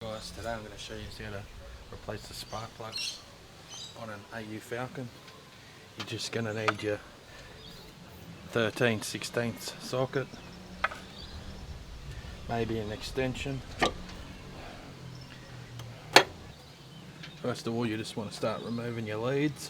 Guys, today I'm going to show you how to replace the spark plugs on an AU Falcon. You're just going to need your 13/16 socket, maybe an extension. First of all, you just want to start removing your leads.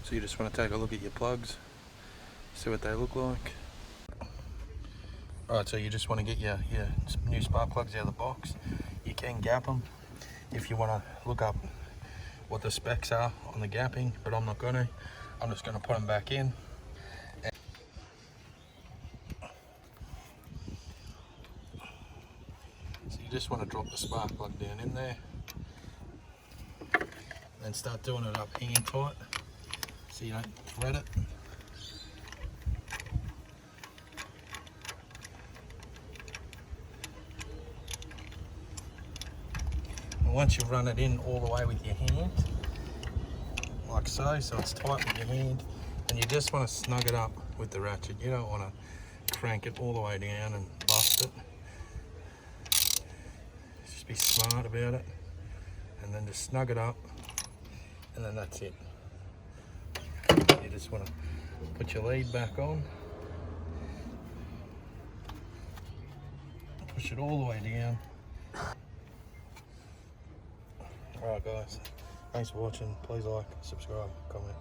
So you just want to take a look at your plugs, see what they look like. Alright, so you just want to get your new spark plugs out of the box. You can gap them if you want to look up what the specs are on the gapping, but I'm not going to. I'm just going to put them back in. So you just want to drop the spark plug down in there, and then start doing it up hand tight so you don't thread it. And once you've run it in all the way with your hand, like so it's tight with your hand, and you just want to snug it up with the ratchet. You don't want to crank it all the way down and bust it. Just be smart about it, and then just snug it up, and then that's it. You just want to put your lead back on, push it all the way down. Alright guys, thanks for watching. Please like, subscribe, comment.